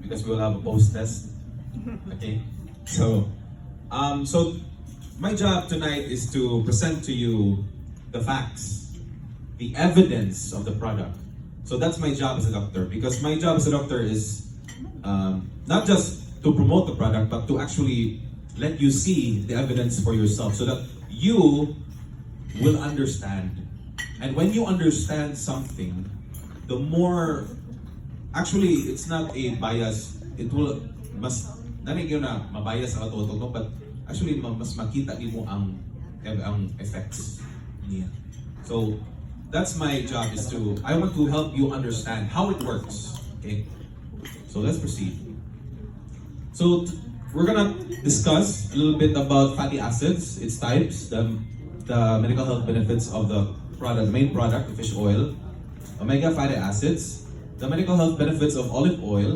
because we will have a post test. Okay, so my job tonight is to present to you the facts, the evidence of the product. So that's my job as a doctor, because my job as a doctor is not just to promote the product, but to actually let you see the evidence for yourself so that you will understand. And when you understand something, the more, actually, it's not a bias. It will, mas, nanig yun na, mabias ang katutog, no? But actually, mas makita mo ang effects niya. So, that's my job, is to, I want to help you understand how it works. Okay? So, let's proceed. So, we're gonna discuss a little bit about fatty acids, its types, the medical health benefits of the product, main product, the fish oil, omega fatty acids, the medical health benefits of olive oil,